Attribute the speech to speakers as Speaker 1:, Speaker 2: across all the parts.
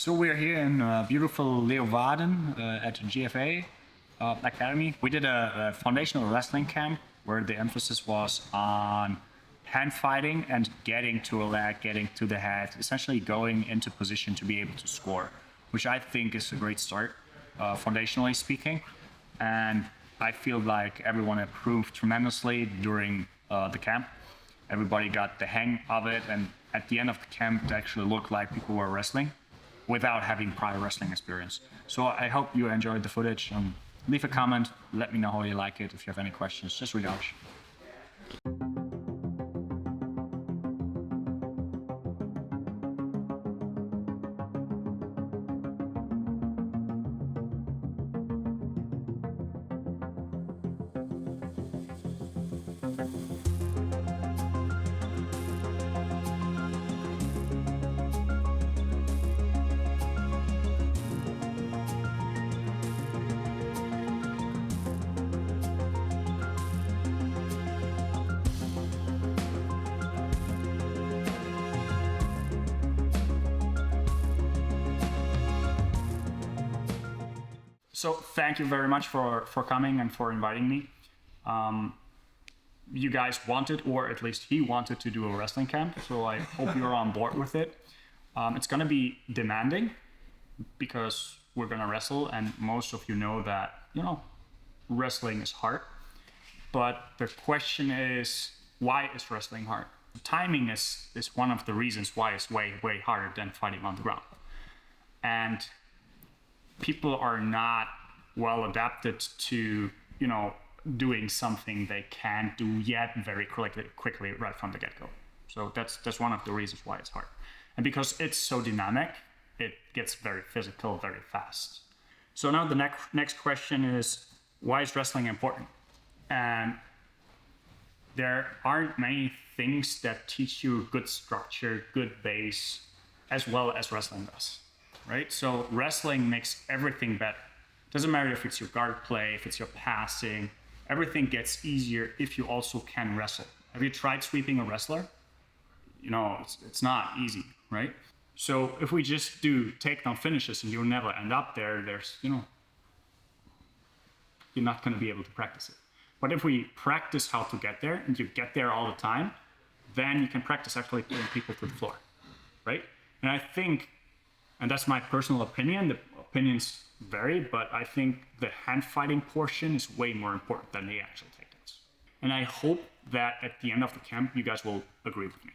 Speaker 1: So we're here in beautiful Leeuwarden at GFA Academy. We did a foundational wrestling camp where the emphasis was on hand fighting and getting to a leg, getting to the head, essentially going into position to be able to score, which I think is a great start, foundationally speaking. And I feel like everyone improved tremendously during the camp. Everybody got the hang of it, and at the end of the camp, it actually looked like people were wrestling without having prior wrestling experience. So I hope you enjoyed the footage. Leave a comment, let me know how you like it. If you have any questions, just reach out. So thank you very much for coming and for inviting me. You guys wanted, or at least he wanted, to do a wrestling camp, so I hope you're on board with it. It's gonna be demanding because we're gonna wrestle, and most of you know that, wrestling is hard. But the question is, why is wrestling hard? Timing is one of the reasons why it's way harder than fighting on the ground. And people are not well adapted to, doing something they can't do yet very quickly right from the get-go. So that's one of the reasons why it's hard. And because it's so dynamic, it gets very physical very fast. So now the next question is, why is wrestling important? And there aren't many things that teach you good structure, good base, as well as wrestling does. Right? So wrestling makes everything better. Doesn't matter if it's your guard play, if it's your passing, everything gets easier if you also can wrestle. Have you tried sweeping a wrestler? It's not easy, right? So if we just do takedown finishes and you'll never end up there, you're not going to be able to practice it. But if we practice how to get there and you get there all the time, then you can practice actually putting people to the floor, right? And I think, and that's my personal opinion, the opinions vary, but I think the hand fighting portion is way more important than the actual takedowns. And I hope that at the end of the camp, you guys will agree with me.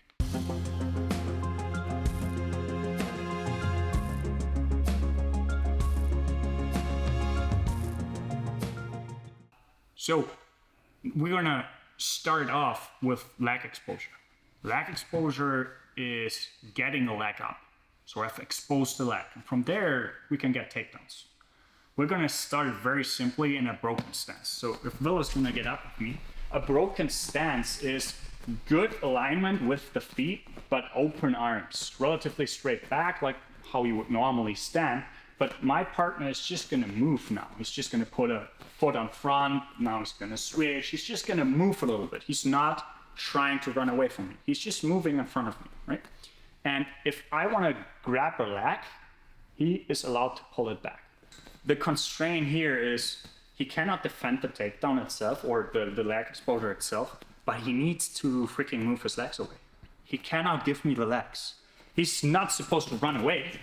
Speaker 1: So we're gonna start off with leg exposure. Leg exposure is getting a leg up. So I've exposed the leg. And from there, we can get takedowns. We're gonna start very simply in a broken stance. So if Will is gonna get up with me, a broken stance is good alignment with the feet, but open arms, relatively straight back, like how you would normally stand. But my partner is just gonna move now. He's just gonna put a foot on front. Now he's gonna switch. He's just gonna move a little bit. He's not trying to run away from me. He's just moving in front of me, right? And if I want to grab a leg, he is allowed to pull it back. The constraint here is he cannot defend the takedown itself or the leg exposure itself, but he needs to freaking move his legs away. He cannot give me the legs. He's not supposed to run away,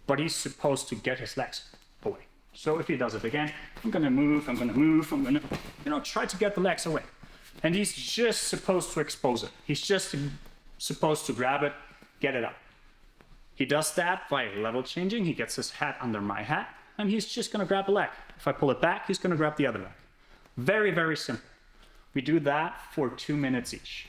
Speaker 1: but he's supposed to get his legs away. So if he does it again, I'm gonna move, I'm gonna try to get the legs away. And he's just supposed to expose it. He's just supposed to grab it, get it up. He does that by level changing. He gets his hat under my hat, and he's just gonna grab a leg. If I pull it back, he's gonna grab the other leg. Very, very simple. We do that for 2 minutes each.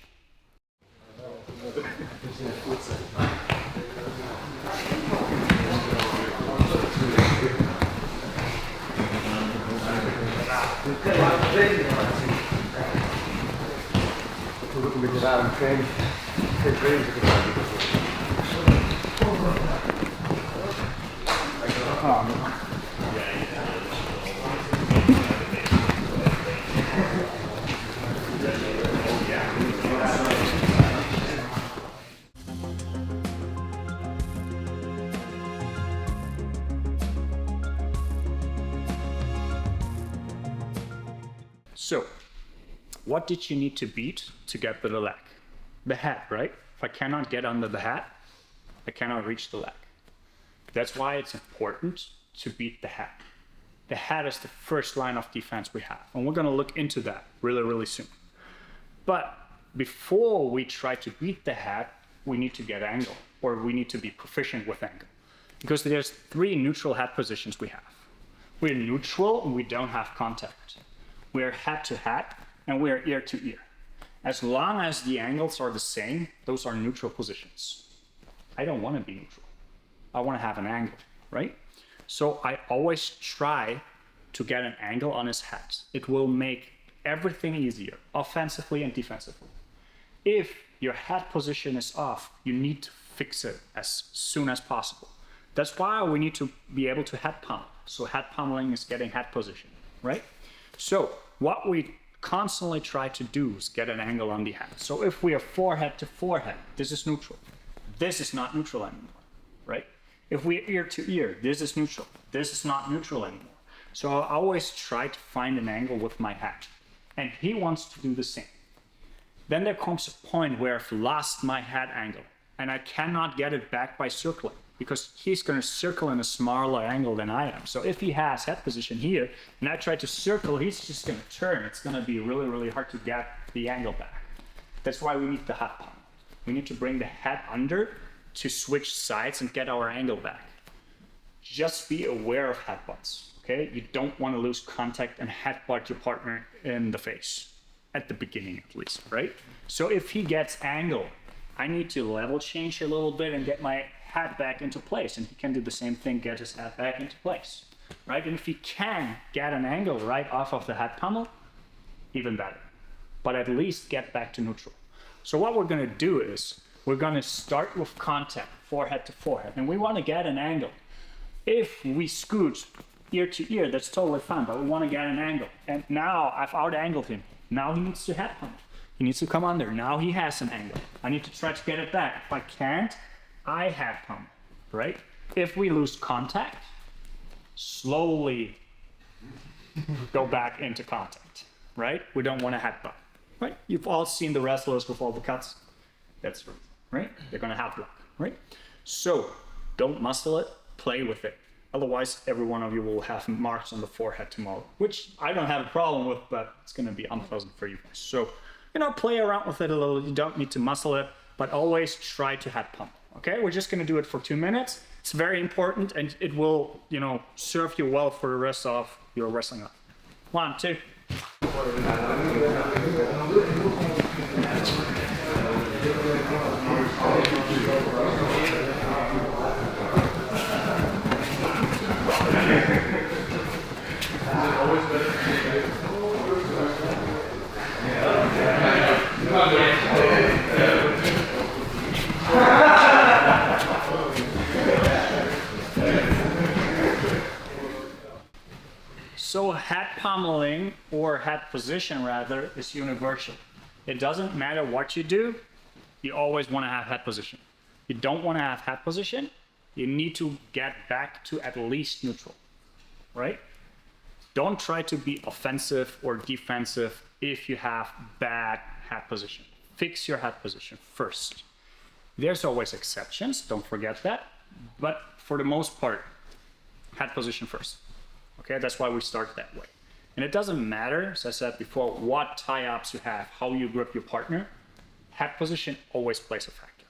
Speaker 1: what did you need to beat to get to the leg? The head, right? If I cannot get under the head, I cannot reach the leg. That's why it's important to beat the head. The head is the first line of defense we have, and we're going to look into that really, really soon. But before we try to beat the head, we need to get angle, or we need to be proficient with angle. Because there's 3 neutral head positions we have. We're neutral and we don't have contact. We're head to head and we're ear to ear. As long as the angles are the same, those are neutral positions. I don't want to be neutral. I want to have an angle, right? So I always try to get an angle on his head. It will make everything easier, offensively and defensively. If your head position is off, you need to fix it as soon as possible. That's why we need to be able to head pummel. So head pummeling is getting head position, right? So what we constantly try to do is get an angle on the head. So if we are forehead to forehead, this is neutral. This is not neutral anymore, right? If we're ear to ear, this is neutral. This is not neutral anymore. So I always try to find an angle with my head. And he wants to do the same. Then there comes a point where I've lost my head angle and I cannot get it back by circling, because he's going to circle in a smaller angle than I am. So if he has head position here and I try to circle, he's just going to turn. It's going to be really, really hard to get the angle back. That's why we need the head pummel. We need to bring the head under to switch sides and get our angle back. Just be aware of headbutts, okay? You don't want to lose contact and headbutt your partner in the face, at the beginning at least, right? So if he gets angle, I need to level change a little bit and get my head back into place, and he can do the same thing, get his head back into place, right? And if he can get an angle right off of the head pummel, even better, but at least get back to neutral. So what we're going to do is we're going to start with contact, forehead to forehead, and we want to get an angle. If we scoot ear to ear, that's totally fine, but we want to get an angle. And now I've out-angled him. Now he needs to head pummel. He needs to come under. Now he has an angle. I need to try to get it back. If I can't, I head pummel, right? If we lose contact, slowly go back into contact, right? We don't want to headbutt, right? You've all seen the wrestlers with all the cuts. That's true, right? They're going to head block, right? So don't muscle it, play with it. Otherwise, every one of you will have marks on the forehead tomorrow, which I don't have a problem with, but it's going to be unpleasant for you guys. So, play around with it a little. You don't need to muscle it, but always try to head pummel. Okay, we're just going to do it for 2 minutes. It's very important, and it will, serve you well for the rest of your wrestling life. 1, 2. So head pummeling, or head position rather, is universal. It doesn't matter what you do, you always want to have head position. You don't want to have head position, you need to get back to at least neutral, right? Don't try to be offensive or defensive if you have bad head position. Fix your head position first. There's always exceptions, don't forget that, but for the most part, head position first. Okay, that's why we start that way. And it doesn't matter, as I said before, what tie-ups you have, how you grip your partner, head position always plays a factor.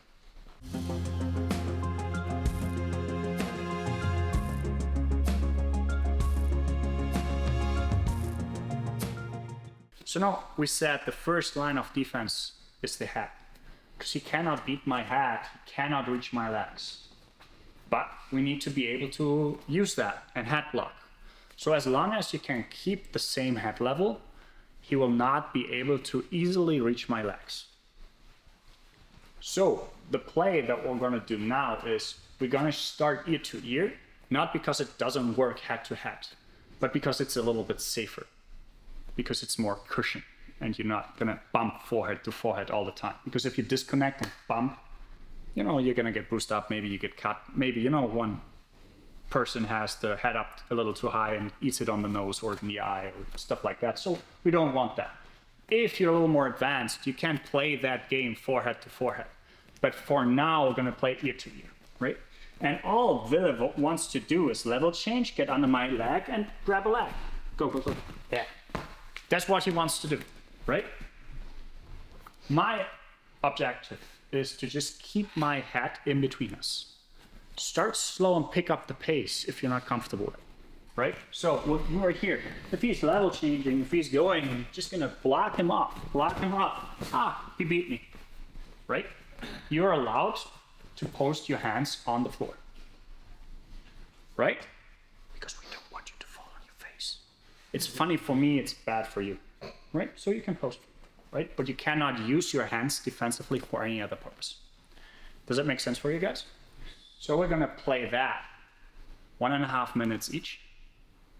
Speaker 1: So now we said the first line of defense is the head. Because he cannot beat my head, he cannot reach my legs. But we need to be able to use that and head block. So as long as you can keep the same head level, he will not be able to easily reach my legs. So the play that we're going to do now is we're going to start ear to ear, not because it doesn't work head to head, but because it's a little bit safer, because it's more cushion and you're not going to bump forehead to forehead all the time. Because if you disconnect and bump, you're going to get bruised up, maybe you get cut, maybe, one person has the head up a little too high and eats it on the nose or in the eye or stuff like that. So we don't want that. If you're a little more advanced, you can play that game forehead to forehead. But for now, we're gonna play ear to ear, right? And all Willem wants to do is level change, get under my leg and grab a leg. Go, go, go. Yeah. That's what he wants to do, right? My objective is to just keep my head in between us. Start slow and pick up the pace if you're not comfortable with it, right? So when you are here, if he's level changing, if he's going, I'm just gonna block him up, block him up. Ah, he beat me, right? You're allowed to post your hands on the floor, right? Because we don't want you to fall on your face. It's funny for me, it's bad for you, right? So you can post, right? But you cannot use your hands defensively for any other purpose. Does that make sense for you guys? So we're gonna play that 1.5 minutes each,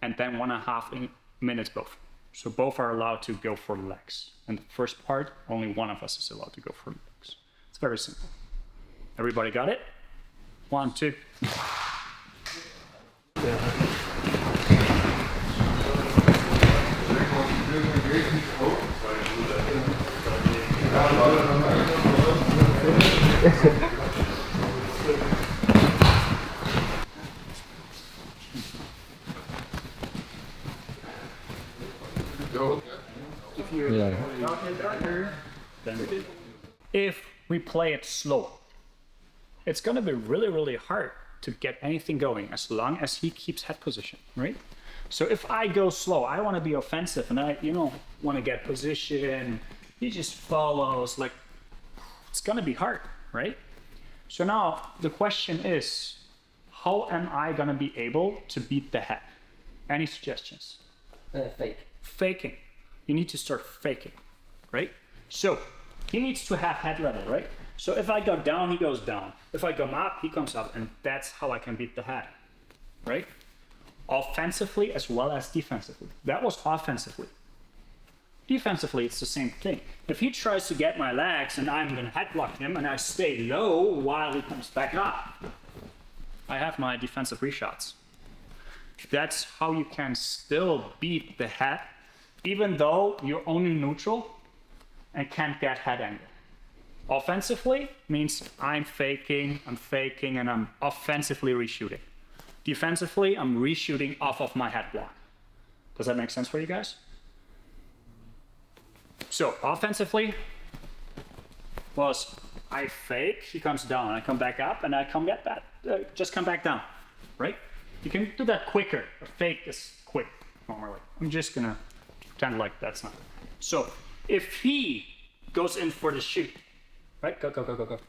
Speaker 1: and then 1.5 minutes both. So both are allowed to go for the legs. And the first part, only one of us is allowed to go for the legs. It's very simple. Everybody got it? 1, 2. If we play it slow, it's going to be really, really hard to get anything going as long as he keeps head position, right? So if I go slow, I want to be offensive and I, want to get position. He just follows, like, it's going to be hard, right? So now the question is, how am I going to be able to beat the head? Any suggestions?
Speaker 2: Fake.
Speaker 1: Faking. You need to start faking, right? So he needs to have head level, right? So if I go down, he goes down. If I come up, he comes up, and that's how I can beat the head, right? Offensively as well as defensively. That was offensively. Defensively, it's the same thing. If he tries to get my legs and I'm gonna head block him and I stay low while he comes back up, I have my defensive reshots. That's how you can still beat the head, even though you're only neutral and can't get head angle. Offensively means I'm faking, and I'm offensively reshooting. Defensively, I'm reshooting off of my head block. Does that make sense for you guys? So offensively was I fake, he comes down, I come back up, and I come get that, just come back down, right? You can do that quicker. A fake is quick normally. I'm just gonna pretend like that's not. So if he goes in for the shoot, right? Go, go, go, go, go.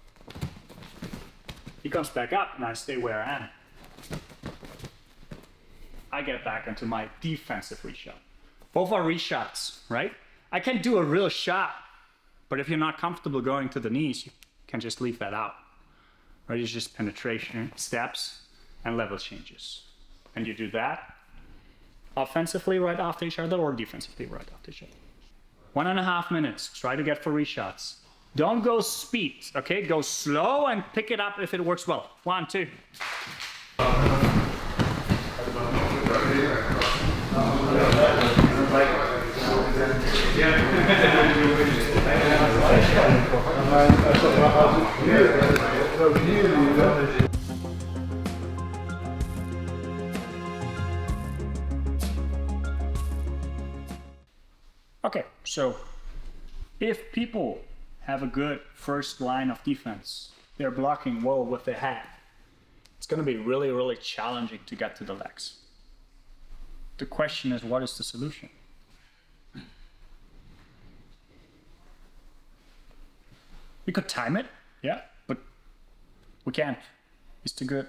Speaker 1: He comes back up and I stay where I am. I get back into my defensive reshot. Both are reshots, right? I can do a real shot, but if you're not comfortable going to the knees, you can just leave that out. Right? It's just penetration, steps, and level changes. And you do that offensively right after each other or defensively right after each other. 1.5 minutes. Try to get for reshots. Don't go speed, okay? Go slow and pick it up if it works well. 1, 2. Okay, so if people have a good first line of defense, they're blocking well with their head, it's going to be really, really challenging to get to the legs. The question is, what is the solution? We could time it, yeah, but we can't. He's too good.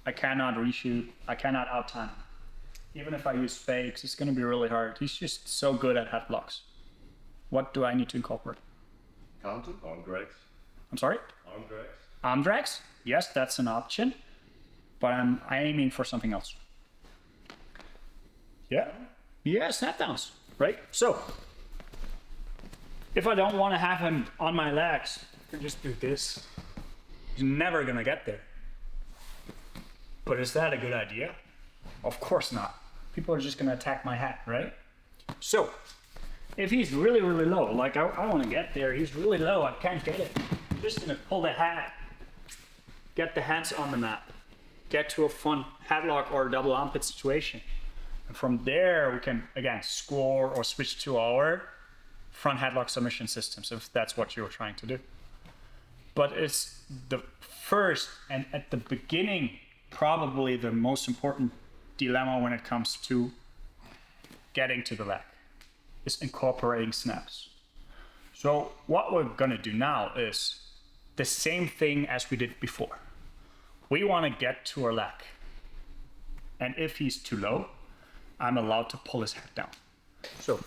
Speaker 1: I cannot reshoot. I cannot out-time. Even if I use fakes, it's going to be really hard. He's just so good at head blocks. What do I need to incorporate?
Speaker 3: Counter? Arm drags.
Speaker 1: I'm sorry?
Speaker 3: Arm drags.
Speaker 1: Arm drags? Yes, that's an option. But I'm aiming for something else. Yeah? Yeah, snap downs, right? So, if I don't want to have him on my legs, I can just do this. He's never going to get there. But is that a good idea? Of course not. People are just going to attack my head, right? So, If he's really, really low, like I want to get there, he's really low, I can't get it. I'm just gonna pull the hat, get the hands on the mat, get to a fun headlock or double armpit situation. And from there, we can, again, score or switch to our front headlock submission systems, if that's what you're trying to do. But it's the first, and at the beginning, probably the most important dilemma when it comes to getting to the leg, is incorporating snaps. So what we're gonna do now is the same thing as we did before. We wanna get to our leg. And if he's too low, I'm allowed to pull his head down. So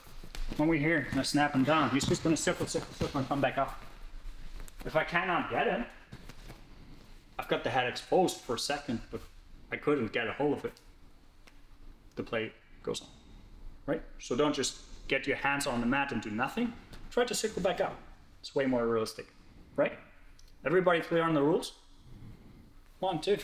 Speaker 1: when we hear him snap him down, he's just gonna circle and come back up. If I cannot get him, I've got the head exposed for a second, but I couldn't get a hold of it. The play goes on, right? So don't just get your hands on the mat and do nothing. Try to circle back up. It's way more realistic, right? Everybody clear on the rules? 1, 2.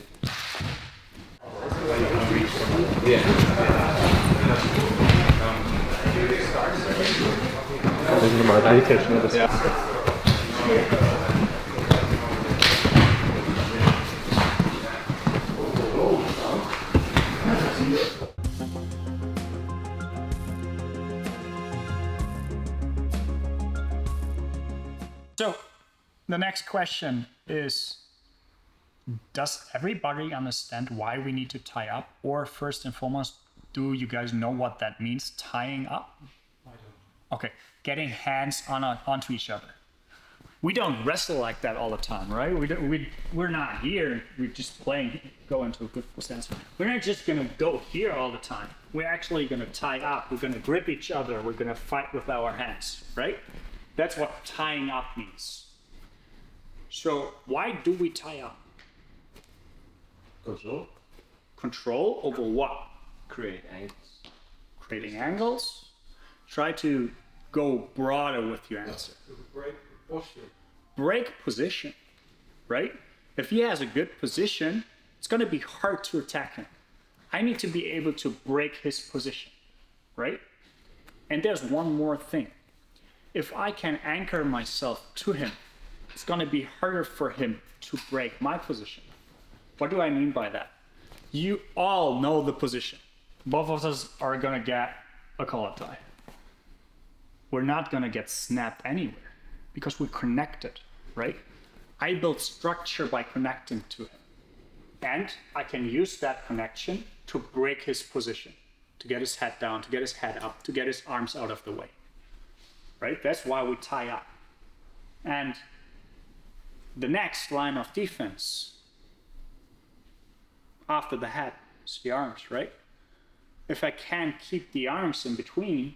Speaker 1: So the next question is, does everybody understand why we need to tie up? Or first and foremost, do you guys know what that means, tying up? I don't. Okay, getting hands onto each other. We don't wrestle like that all the time, right? We're not here, we're just playing, go into a good stance. We're not just gonna go here all the time. We're actually gonna tie up, we're gonna grip each other, we're gonna fight with our hands, right? That's what tying up means. So why do we tie up?
Speaker 3: Control.
Speaker 1: Control over what?
Speaker 3: Create angles.
Speaker 1: Creating angles. Try to go broader with your answer.
Speaker 3: Break posture.
Speaker 1: Break position, right? If he has a good position, it's going to be hard to attack him. I need to be able to break his position, right? And there's one more thing. If I can anchor myself to him, it's going to be harder for him to break my position. What do I mean by that? You all know the position. Both of us are gonna get a collar tie. We're not gonna get snapped anywhere because we're connected, right? I build structure by connecting to him. And I can use that connection to break his position, to get his head down, to get his head up, to get his arms out of the way, right? That's why we tie up. And the next line of defense after the head is the arms, right? If I can't keep the arms in between,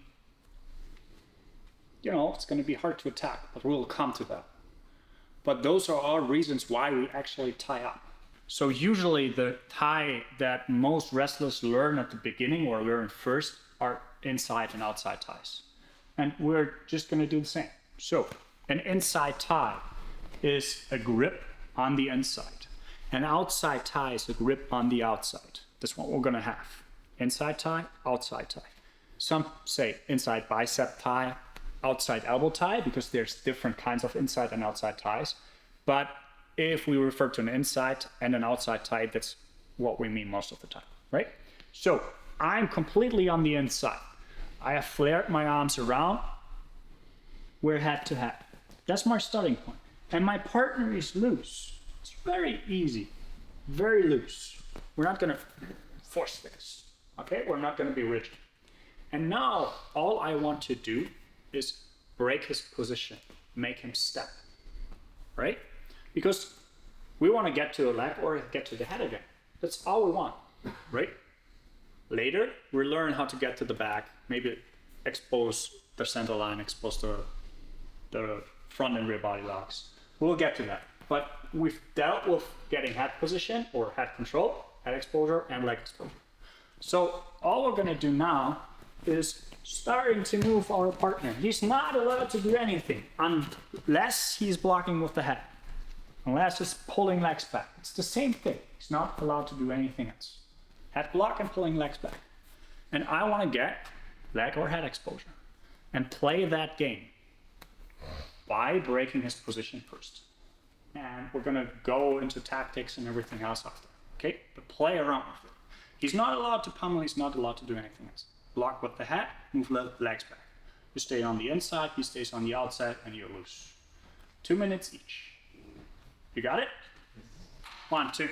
Speaker 1: it's going to be hard to attack, but we'll come to that. But those are all reasons why we actually tie up. So usually the tie that most wrestlers learn at the beginning or learn first are inside and outside ties. And we're just going to do the same. So an inside tie is a grip on the inside. An outside tie is a grip on the outside. That's what we're gonna have. Inside tie, outside tie. Some say inside bicep tie, outside elbow tie, because there's different kinds of inside and outside ties. But if we refer to an inside and an outside tie, that's what we mean most of the time, right? So I'm completely on the inside. I have flared my arms around. We're head to head. That's my starting point. And my partner is loose. It's very easy, very loose. We're not gonna force this, okay? We're not gonna be rigid. And now all I want to do is break his position, make him step, right? Because we wanna get to the leg or get to the head again. That's all we want, right? Later, we learn how to get to the back, maybe expose the center line, expose the front and rear body locks. We'll get to that. But we've dealt with getting head position or head control, head exposure, and leg exposure. So all we're gonna do now is starting to move our partner. He's not allowed to do anything unless he's blocking with the head, unless he's pulling legs back. It's the same thing. He's not allowed to do anything else. Head block and pulling legs back. And I wanna get leg or head exposure. and play that game by breaking his position first. And we're gonna go into tactics and everything else after, okay? But play around with it. He's not allowed to pummel, he's not allowed to do anything else. Block with the head, move legs back. You stay on the inside, he stays on the outside, and you're loose. 2 minutes each. You got it? 1, 2.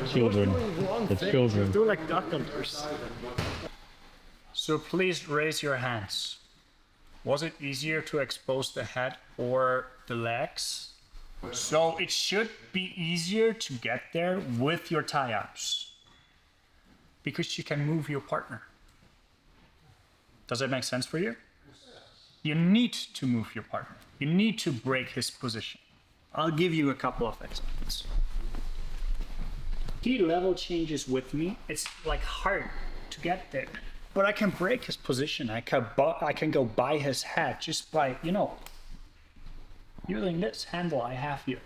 Speaker 2: Children. The children.
Speaker 1: Do like duck hunters. So please raise your hands. Was it easier to expose the head or the legs? So it should be easier to get there with your tie-ups because you can move your partner. Does that make sense for you? You need to move your partner. You need to break his position. I'll give you a couple of examples. He level changes with me. It's like hard to get there. But I can break his position. I can go by his head just by, using this handle I have here.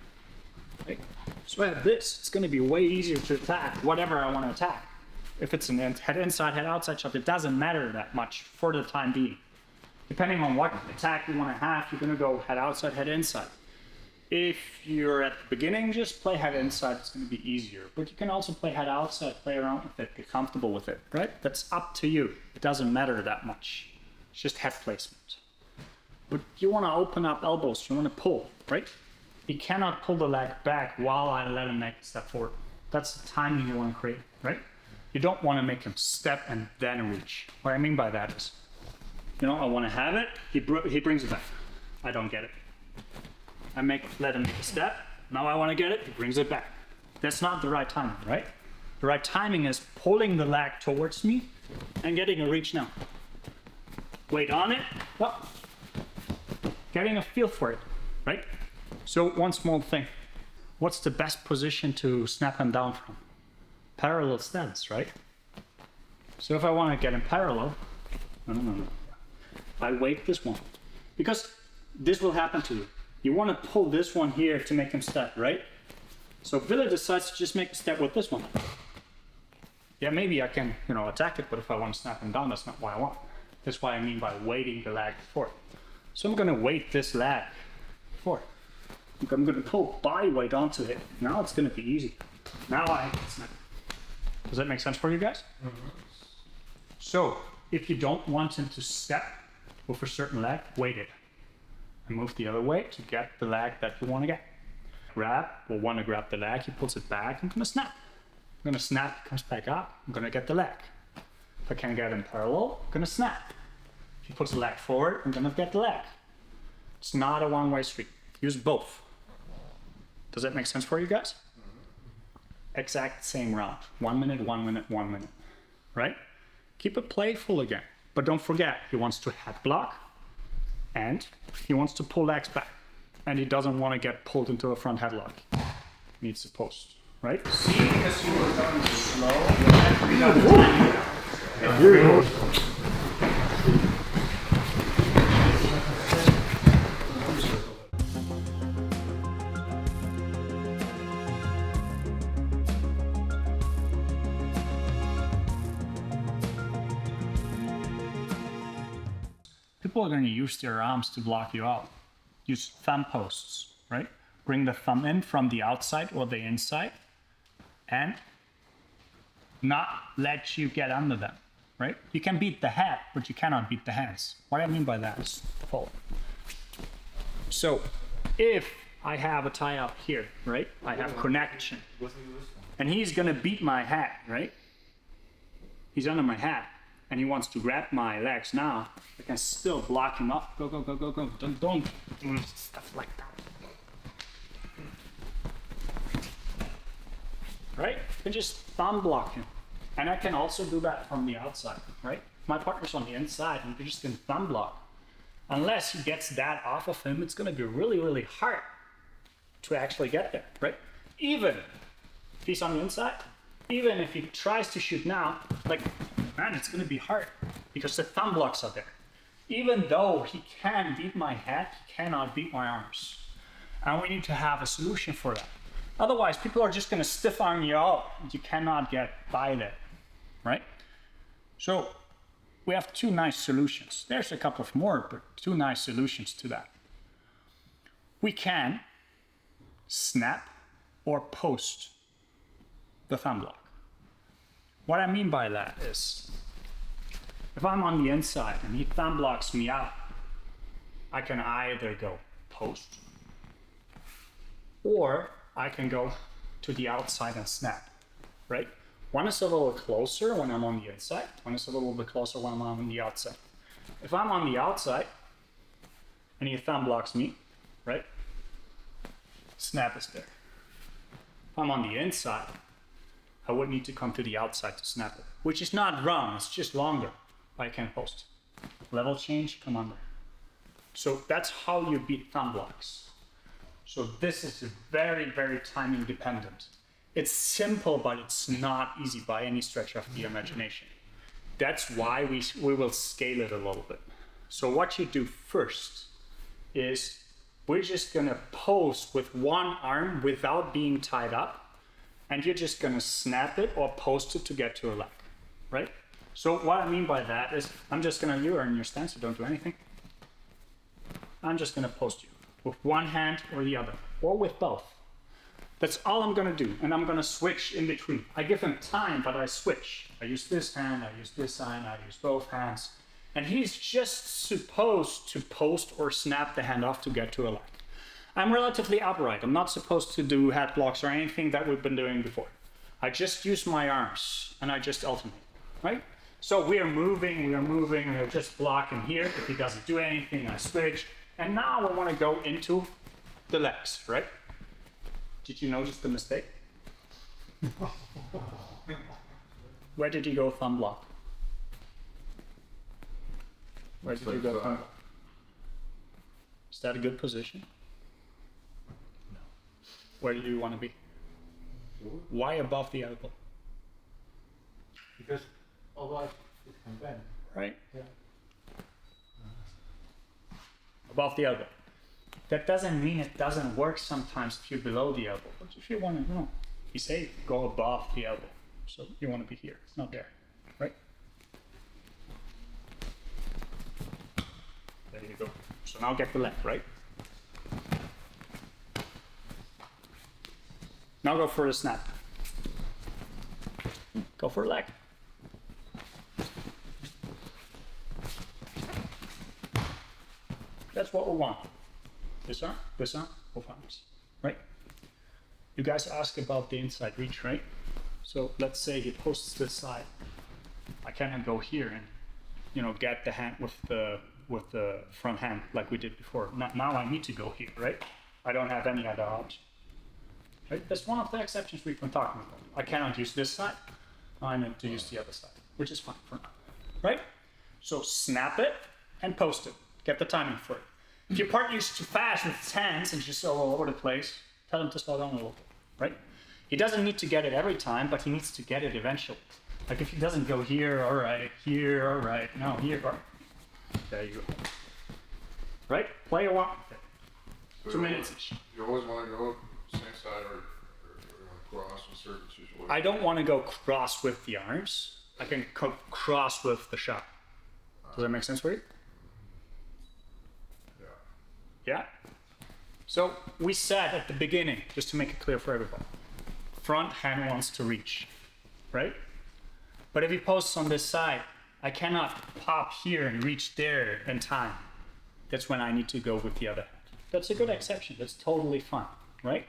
Speaker 1: Right? So I have this. It's going to be way easier to attack whatever I want to attack. If it's an head inside, head outside shot, it doesn't matter that much for the time being. Depending on what attack you want to have, you're going to go head outside, head inside. If you're at the beginning, just play head inside, it's going to be easier. But you can also play head outside, play around with it, get comfortable with it, right? That's up to you. It doesn't matter that much. It's just head placement. But you want to open up elbows, you want to pull, right? You cannot pull the leg back while I let him make a step forward. That's the timing you want to create, right? You don't want to make him step and then reach. What I mean by that is, I want to have it, he brings it back. I don't get it. Let him make a step. Now I want to get it. He brings it back. That's not the right timing, right? The right timing is pulling the leg towards me and getting a reach now. Weight on it. Well, getting a feel for it, right? So one small thing. What's the best position to snap him down from? Parallel stance, right? So if I want to get him parallel, I weight this one. Because this will happen to you. You want to pull this one here to make him step, right? So Villa decides to just make a step with this one. Yeah, maybe I can, attack it, but if I want to snap him down, that's not what I want. That's what I mean by weighting the leg forward. So I'm going to weight this leg forward. I'm going to pull body weight onto it. Now it's going to be easy. Now I can snap. Does that make sense for you guys? Mm-hmm. So if you don't want him to step with a certain leg, weight it. And move the other way to get the leg that you want to get. We'll want to grab the leg, he pulls it back, I'm going to snap. I'm going to snap, he comes back up, I'm going to get the leg. If I can't get him parallel, I'm going to snap. If he puts the leg forward, I'm going to get the leg. It's not a one-way street. Use both. Does that make sense for you guys? Exact same round. 1 minute, 1 minute, 1 minute. Right? Keep it playful again. But don't forget, he wants to head block, and he wants to pull legs back. And he doesn't want to get pulled into a front headlock. He needs to post, right? See, because you were going slow, you got the time. Here we go. People are going to use their arms to block you out. Use thumb posts, right? Bring the thumb in from the outside or the inside and not let you get under them, right? You can beat the head, but you cannot beat the hands. What I mean by that is follow. So if I have a tie up here, right? I have connection. And he's going to beat my head, right? He's under my head. And he wants to grab my legs now, I can still block him up. Go, go, go, go, go. Don't do stuff like that. Right? You can just thumb block him. And I can also do that from the outside, right? My partner's on the inside, and you just can thumb block. Unless he gets that off of him, it's gonna be really, really hard to actually get there, right? even if he's on the inside, even if he tries to shoot now, like, man, it's gonna be hard because the thumb blocks are there. Even though he can beat my head, he cannot beat my arms. And we need to have a solution for that. Otherwise, people are just gonna stiff arm you out and you cannot get by there, right? So we have two nice solutions. There's a couple of more, but two nice solutions to that. We can snap or post the thumb block. What I mean by that is, if I'm on the inside and he thumb blocks me out, I can either go post, or I can go to the outside and snap, right? One is a little closer when I'm on the inside, one is a little bit closer when I'm on the outside. If I'm on the outside and he thumb blocks me, right? Snap is there. If I'm on the inside, I would need to come to the outside to snap it, which is not wrong, it's just longer. I can post. Level change, come under. So that's how you beat thumb blocks. So this is very, very timing dependent. It's simple, but it's not easy by any stretch of the imagination. That's why we will scale it a little bit. So what you do first is we're just gonna post with one arm without being tied up, and you're just gonna snap it or post it to get to a leg, right? So what I mean by that is I'm just gonna, you are in your stance, so don't do anything. I'm just gonna post you with one hand or the other, or with both. That's all I'm gonna do, and I'm gonna switch in between. I give him time, but I switch. I use this hand, I use this hand, I use both hands. And he's just supposed to post or snap the hand off to get to a leg. I'm relatively upright. I'm not supposed to do head blocks or anything that we've been doing before. I just use my arms, and I just alternate, right? So we are moving, we're just blocking here. If he doesn't do anything, I switch. And now we wanna go into the legs, right? Did you notice the mistake? Where did you go thumb block? Where did you go thumb block? Is that a good position? No. Where do you want to be? Why above the elbow?
Speaker 3: Because otherwise it can bend.
Speaker 1: Right?
Speaker 3: Yeah.
Speaker 1: Above the elbow. That doesn't mean it doesn't work sometimes if you're below the elbow. But if you want to, you say go above the elbow. So you want to be here, not there, right? There you go. So now get the leg, right? Now go for the snap. Go for a leg. That's what we want. This arm, both arms, right? You guys ask about the inside reach, right? So let's say he posts this side. I cannot go here and, get the hand with the front hand like we did before. Now I need to go here, right? I don't have any other option. Right? That's one of the exceptions we've been talking about. I cannot use this side. I need to use the other side, which is fine for now, right? So snap it and post it. Get the timing for it. If your partner's too fast with his hands and just all over the place, tell him to slow down a little bit, right? He doesn't need to get it every time, but he needs to get it eventually. Like if he doesn't go here, all right, here, all right, no, here, all right. There you go. Right? Play a while.
Speaker 4: So
Speaker 1: 2 minutes each.
Speaker 4: You always want to go same side or you want to cross with certain situations?
Speaker 1: I don't want to go cross with the arms. I can cross with the shot. Does that make sense for you? Yeah? So we said at the beginning, just to make it clear for everybody, front hand wants to reach, right? But if he posts on this side, I cannot pop here and reach there in time. That's when I need to go with the other hand. That's a good exception. That's totally fine, right?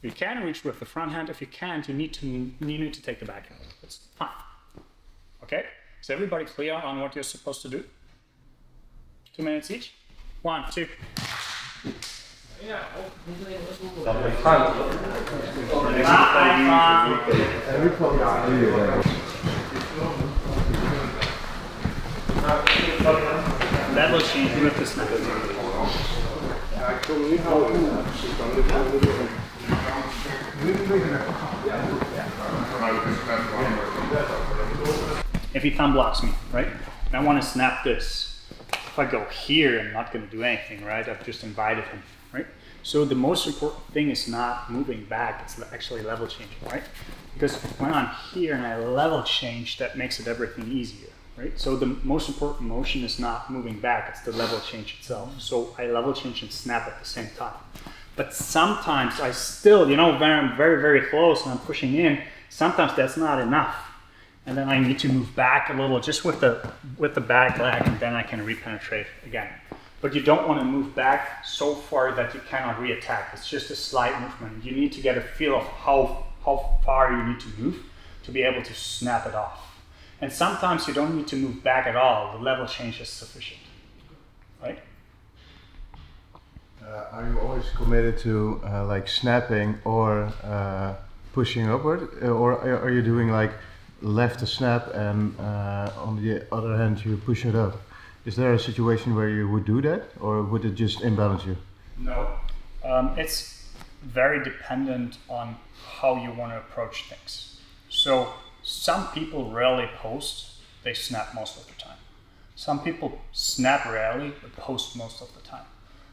Speaker 1: You can reach with the front hand. If you can't, you need to take the back hand. That's fine. Okay? Is everybody clear on what you're supposed to do? 2 minutes each. 1, 2. Level change with the snap. If he thumb blocks me, right? And I want to snap this. If I go here, I'm not going to do anything, right? I've just invited him, right? So the most important thing is not moving back, it's actually level changing, right? Because when I'm here and I level change, that makes it everything easier, right? So the most important motion is not moving back, it's the level change itself. So I level change and snap at the same time. But sometimes I still, when I'm very, very close and I'm pushing in, sometimes that's not enough. And then I need to move back a little just with the back leg, and then I can repenetrate again. But you don't want to move back so far that you cannot reattack. It's just a slight movement. You need to get a feel of how far you need to move to be able to snap it off. And sometimes you don't need to move back at all. The level change is sufficient, right?
Speaker 5: Are you always committed to like snapping or pushing upward, or are you doing like left to snap and on the other hand you push it up? Is there a situation where you would do that, or would it just imbalance you?
Speaker 1: No, it's very dependent on how you want to approach things. So some people rarely post, they snap most of the time. Some people snap rarely, but post most of the time.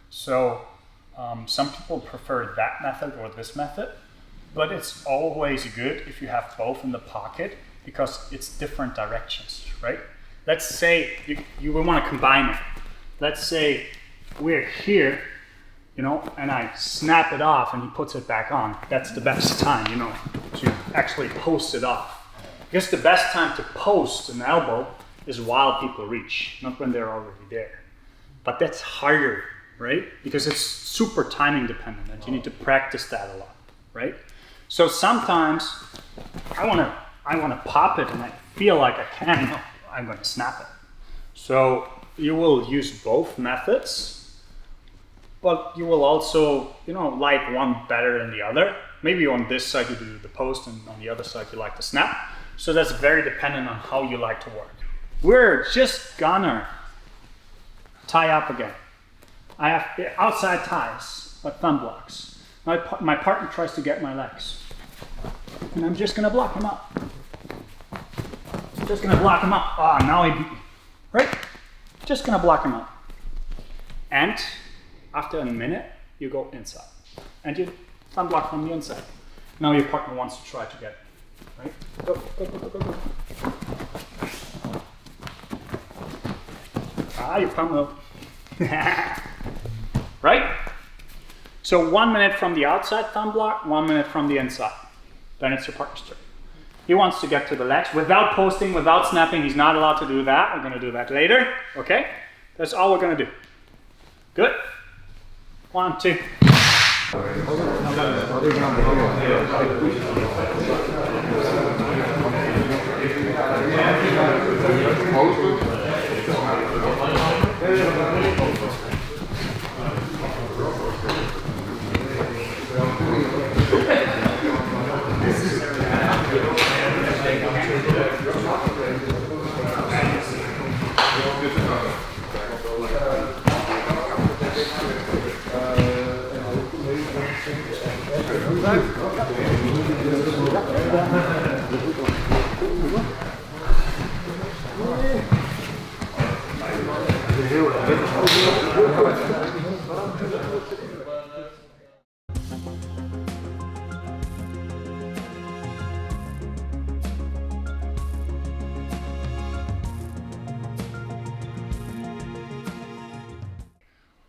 Speaker 1: So some people prefer that method or this method, but it's always good if you have both in the pocket because it's different directions, right? Let's say you would want to combine it. Let's say we're here, and I snap it off and he puts it back on. That's the best time, to actually post it off. Because the best time to post an elbow is while people reach, not when they're already there. But that's harder, right? Because it's super timing dependent and you need to practice that a lot, right? So sometimes I want to pop it and I feel like I can. I'm going to snap it. So you will use both methods, but you will also, like one better than the other. Maybe on this side you do the post and on the other side you like to snap. So that's very dependent on how you like to work. We're just gonna tie up again. I have outside ties, like thumb blocks. My partner tries to get my legs. And I'm just gonna block him up. Just gonna block him up. Ah, now he beat me. Right? Just gonna block him up. And after a minute, you go inside. And you thumb block from the inside. Now your partner wants to try to get it. Right? Go, go, go, go, go, go. Ah, you pummel. Right? So 1 minute from the outside thumb block, 1 minute from the inside. Then it's your partner's turn. He wants to get to the legs without posting, without snapping. He's not allowed to do that. We're going to do that later. Okay? That's all we're going to do. Good? 1, 2.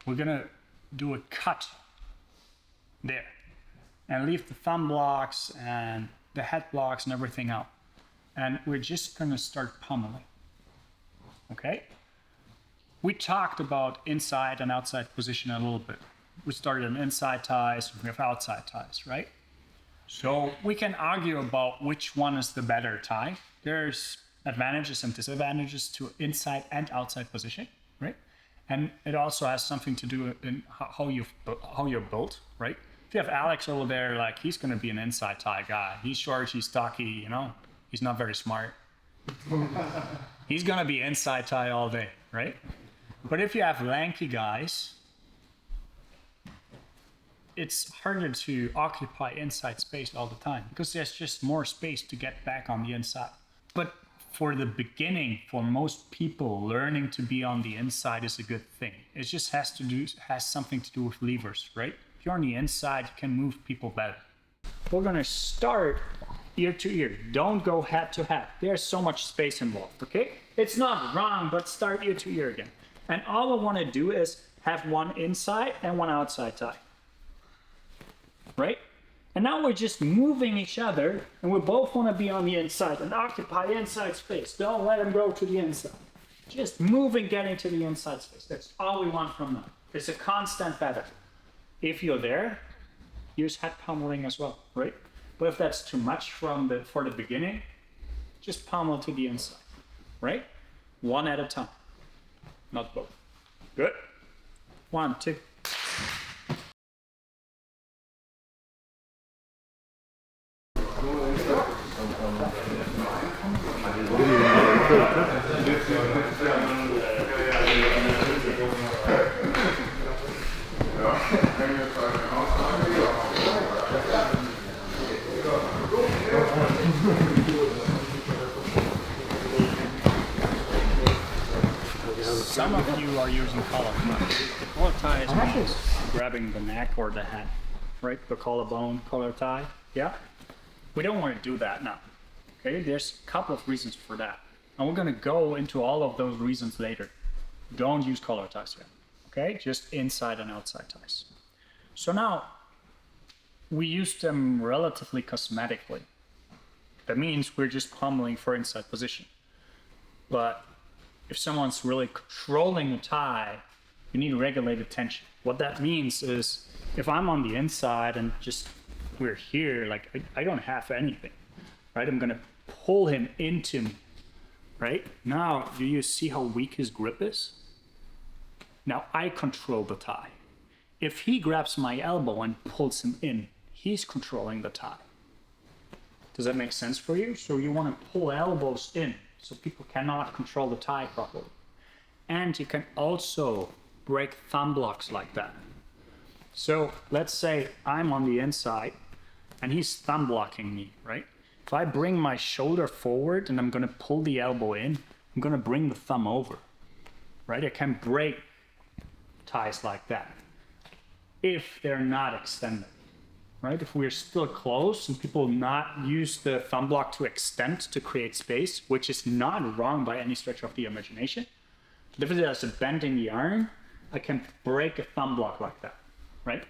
Speaker 1: We're gonna do a cut there and leave the thumb blocks and the head blocks and everything out. And we're just gonna start pummeling, okay? We talked about inside and outside position a little bit. We started on inside ties, we have outside ties, right? So we can argue about which one is the better tie. There's advantages and disadvantages to inside and outside position, right? And it also has something to do in how you're built, right? If you have Alex over there, like he's gonna be an inside tie guy. He's short, he's stocky, he's not very smart. He's gonna be inside tie all day, right? But if you have lanky guys, it's harder to occupy inside space all the time because there's just more space to get back on the inside. But for the beginning, for most people, learning to be on the inside is a good thing. It just has something to do with levers, right? If you're on the inside, you can move people better. We're gonna start ear to ear. Don't go head to head. There's so much space involved, okay? It's not wrong, but start ear to ear again. And all I wanna do is have one inside and one outside tie, right? And now we're just moving each other, and we both want to be on the inside and occupy inside space. Don't let them go to the inside. Just moving, getting to the inside space. That's all we want from them. It's a constant battle. If you're there, use head pummeling as well, right? But if that's too much for the beginning, just pummel to the inside, right? One at a time, not both. Good. 1, 2. Some of you are using collar ties. The collar tie is grabbing the neck or the head, right? The collarbone, collar tie. Yeah? We don't want to do that now. Okay, there's a couple of reasons for that. And we're gonna go into all of those reasons later. Don't use collar ties yet. Okay, just inside and outside ties. So now, we use them relatively cosmetically. That means we're just pummeling for inside position. But if someone's really controlling the tie, you need regulated tension. What that means is, if I'm on the inside and just we're here, like I don't have anything, right? I'm gonna pull him into me, right? Now, do you see how weak his grip is? Now I control the tie. If he grabs my elbow and pulls him in, he's controlling the tie. Does that make sense for you? So you want to pull elbows in so people cannot control the tie properly. And you can also break thumb blocks like that. So let's say I'm on the inside and he's thumb blocking me, right? If I bring my shoulder forward and I'm going to pull the elbow in, I'm going to bring the thumb over, right? I can break ties like that if they're not extended, right? If we're still close and people not use the thumb block to extend to create space, which is not wrong by any stretch of the imagination. But if it has a bend in the arm, I can break a thumb block like that, right?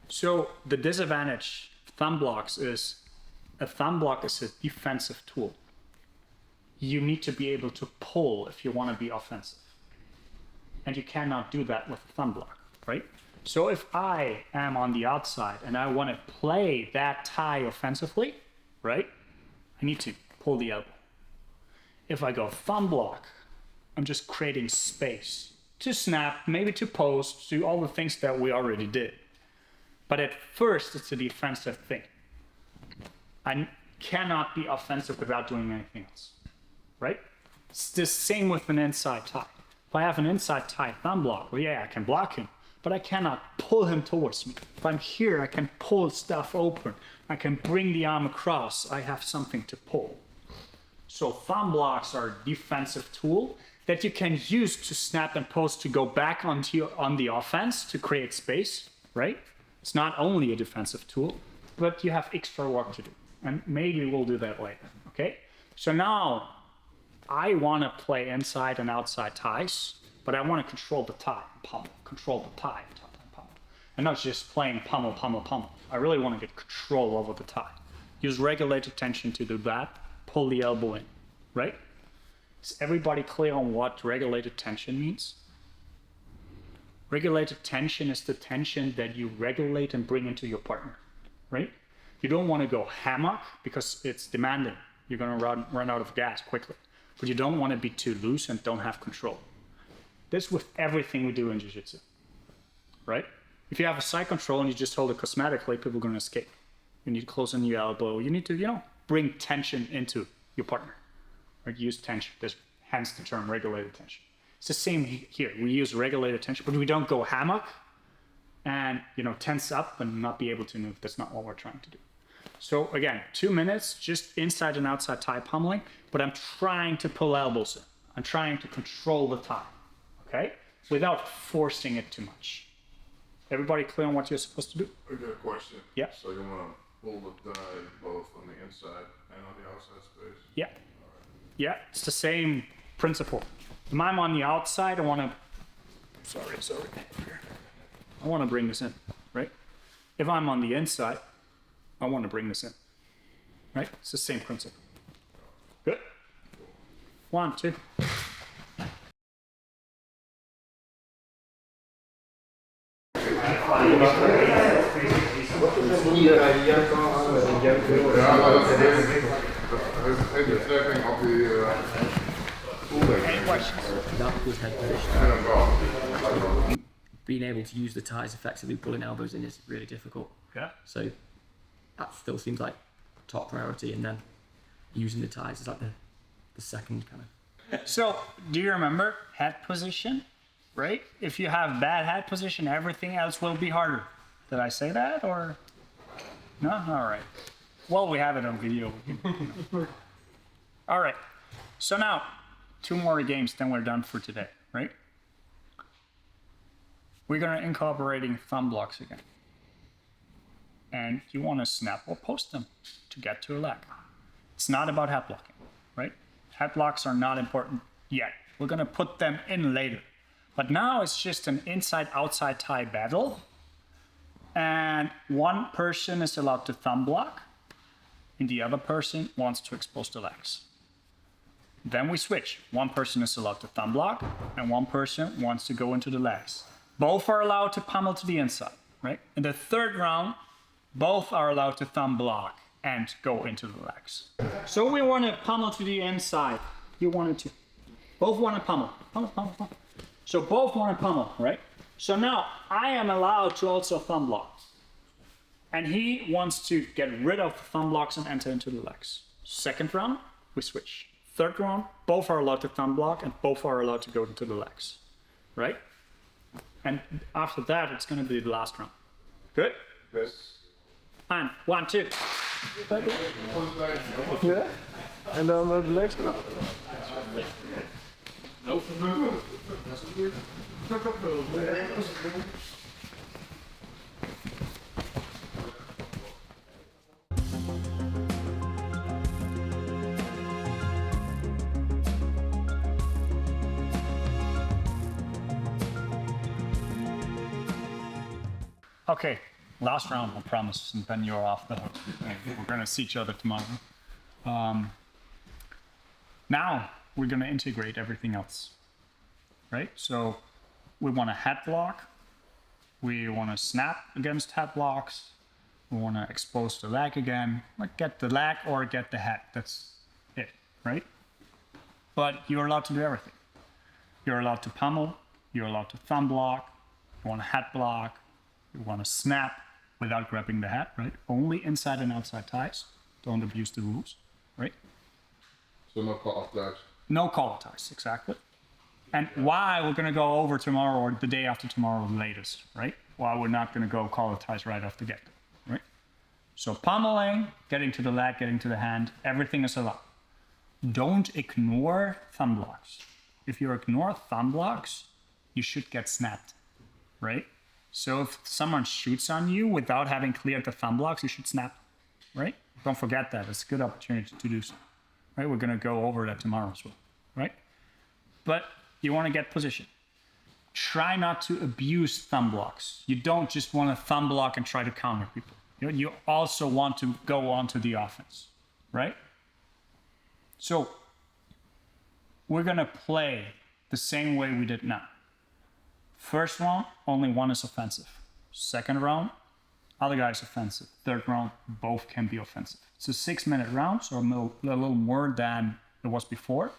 Speaker 1: So the disadvantage of thumb blocks is a thumb block is a defensive tool. You need to be able to pull if you want to be offensive. And you cannot do that with a thumb block, right? So if I am on the outside and I want to play that tie offensively, right? I need to pull the elbow. If I go thumb block, I'm just creating space to snap, maybe to post, do all the things that we already did. But at first, it's a defensive thing. I cannot be offensive without doing anything else, right? It's the same with an inside tie. If I have an inside tie thumb block, well, yeah, I can block him, but I cannot pull him towards me. If I'm here, I can pull stuff open. I can bring the arm across. I have something to pull. So thumb blocks are a defensive tool that you can use to snap and post to go back on the offense to create space, right? It's not only a defensive tool, but you have extra work to do. And maybe we'll do that later, okay? So now I want to play inside and outside ties, but I want to control the tie, pummel, control the tie, pummel. And not just playing pummel, pummel, pummel. I really want to get control over the tie. Use regulated tension to do that. Pull the elbow in, right? Is everybody clear on what regulated tension means? Regulated tension is the tension that you regulate and bring into your partner, right? You don't want to go hammock because it's demanding. You're going to run out of gas quickly. But you don't want to be too loose and don't have control. This with everything we do in Jiu-Jitsu, right? If you have a side control and you just hold it cosmetically, people are going to escape. You need to close in your elbow. You need to, bring tension into your partner, right? Use tension. There's hence the term regulated tension. It's the same here. We use regulated tension, but we don't go hammock and tense up and not be able to move. That's not what we're trying to do. So again, 2 minutes, just inside and outside thigh pummeling, but I'm trying to pull elbows in. I'm trying to control the thigh, okay? Without forcing it too much. Everybody clear on what you're supposed to do?
Speaker 4: I got a question.
Speaker 1: Yeah.
Speaker 4: So you want to pull the thigh both on the inside and on the outside space?
Speaker 1: Yeah. Yeah, it's the same principle. If I'm on the outside, I want to, sorry. I want to bring this in, right? If I'm on the inside, I want to bring this in, right? It's the same principle. Good. 1, 2.
Speaker 4: Even treffing op die
Speaker 1: Any questions?
Speaker 6: That was head position. Being able to use the ties effectively, pulling elbows in is really difficult.
Speaker 1: Yeah.
Speaker 6: So that still seems like top priority, and then using the ties is like the second kind of.
Speaker 1: So, do you remember head position? Right? If you have bad head position, everything else will be harder. Did I say that or? No? All right. Well, we have it on video. All right. So now, 2 more games, then we're done for today, right? We're going to incorporating thumb blocks again. And you want to snap or post them to get to a leg. It's not about head blocking, right? Head blocks are not important yet. We're going to put them in later. But now it's just an inside-outside tie battle. And one person is allowed to thumb block, and the other person wants to expose the legs. Then we switch. One person is allowed to thumb block, and one person wants to go into the legs. Both are allowed to pummel to the inside, right? In the third round, both are allowed to thumb block and go into the legs. So we want to pummel to the inside. You wanted to. Both want to pummel. Pummel. So both want to pummel, right? So now I am allowed to also thumb block. And he wants to get rid of the thumb blocks and enter into the legs. Second round, we switch. Third round, both are allowed to thumb block and both are allowed to go into the legs, right? And after that, it's going to be the last round. Good?
Speaker 4: Yes.
Speaker 1: And 1, 2.
Speaker 5: Ja? En dan de legs.
Speaker 1: Okay, last round, I promise, and then you're off the hook. We're going to see each other tomorrow. Now, we're going to integrate everything else, right? So we want to head block. We want to snap against head blocks. We want to expose the leg again. Like get the leg or get the head. That's it, right? But you're allowed to do everything. You're allowed to pummel. You're allowed to thumb block. You want to head block. You want to snap without grabbing the head, right? Only inside and outside ties. Don't abuse the rules, right?
Speaker 4: So no call ties.
Speaker 1: No collar ties, exactly. And why we're going to go over tomorrow or the day after tomorrow latest, right? Why we're not going to go collar ties right off the get-go, right? So pummeling, getting to the leg, getting to the hand, everything is allowed. Don't ignore thumb blocks. If you ignore thumb blocks, you should get snapped, right? So if someone shoots on you without having cleared the thumb blocks, you should snap, right? Don't forget that. It's a good opportunity to do so, right? We're going to go over that tomorrow as well, right? But you want to get position. Try not to abuse thumb blocks. You don't just want to thumb block and try to counter people. You also want to go on to the offense, right? So we're going to play the same way we did now. First round, only one is offensive. Second round, other guy is offensive. Third round, both can be offensive. It's a 6-minute round, so a little more than it was before.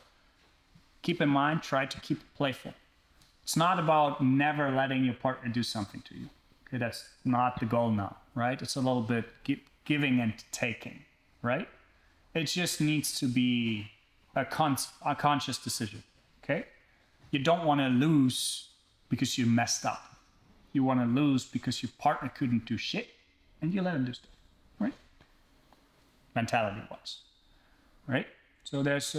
Speaker 1: Keep in mind, try to keep it playful. It's not about never letting your partner do something to you. Okay, that's not the goal now, right? It's a little bit giving and taking, right? It just needs to be a conscious decision, okay? You don't want to lose because you messed up. you want to lose because your partner couldn't do shit, and you let him do stuff, right? Mentality-wise, right? So there's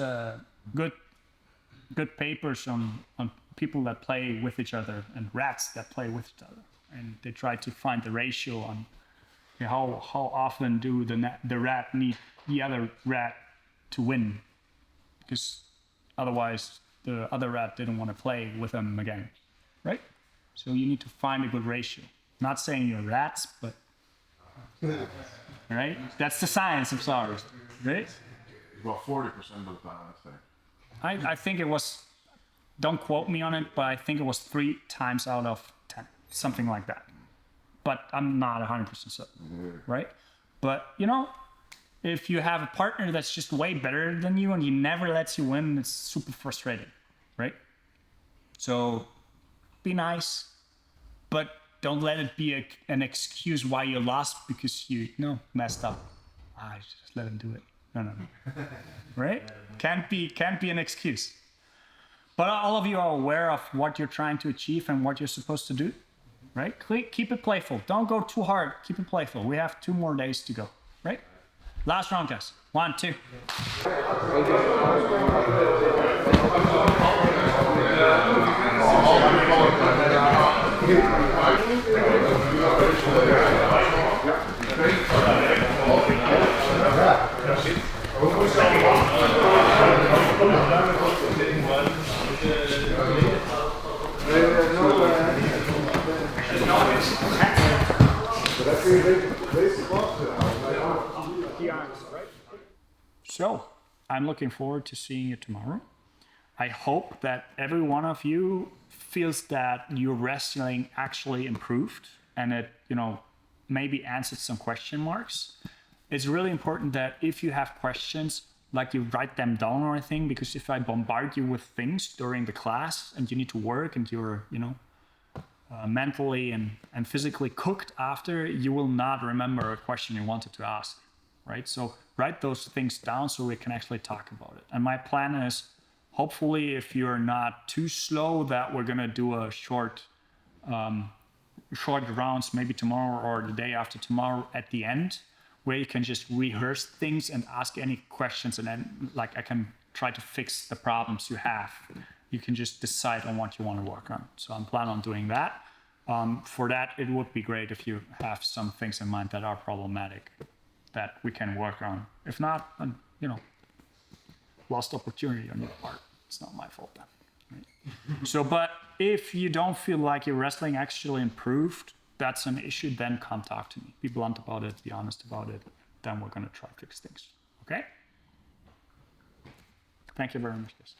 Speaker 1: good papers on people that play with each other and rats that play with each other, and they try to find the ratio on how often do the rat need the other rat to win, because otherwise the other rat didn't want to play with them again, right? So you need to find a good ratio. Not saying you're rats, but right? That's the science of SARS, right?
Speaker 4: About 40% of the time, I think.
Speaker 1: I think it was, don't quote me on it, but I think it was 3 times out of 10, something like that. But I'm not 100% certain, right? But you know, if you have a partner that's just way better than you and he never lets you win, it's super frustrating, right? So be nice, but don't let it be an excuse why you lost because you messed up. I just let him do it. No. Right? Can't be an excuse. But all of you are aware of what you're trying to achieve and what you're supposed to do, right? Keep it playful. Don't go too hard. Keep it playful. We have 2 more days to go, right? Last round, guys. 1, 2. So, I'm looking forward to seeing you tomorrow. I hope that every one of you feels that your wrestling actually improved and it, maybe answered some question marks. It's really important that if you have questions, like you write them down or anything, because if I bombard you with things during the class and you need to work and you're, mentally and physically cooked after, you will not remember a question you wanted to ask, right? So write those things down so we can actually talk about it. And my plan is, hopefully, if you're not too slow, that we're gonna do a short rounds, maybe tomorrow or the day after tomorrow at the end, where you can just rehearse things and ask any questions, and then I can try to fix the problems you have. You can just decide on what you want to work on. So I'm planning on doing that. For that, it would be great if you have some things in mind that are problematic that we can work on. If not, then, lost opportunity on your part. It's not my fault then. Right? So, but if you don't feel like your wrestling actually improved, that's an issue, then come talk to me. Be blunt about it, be honest about it. Then we're going to try to fix things. Okay? Thank you very much, guys.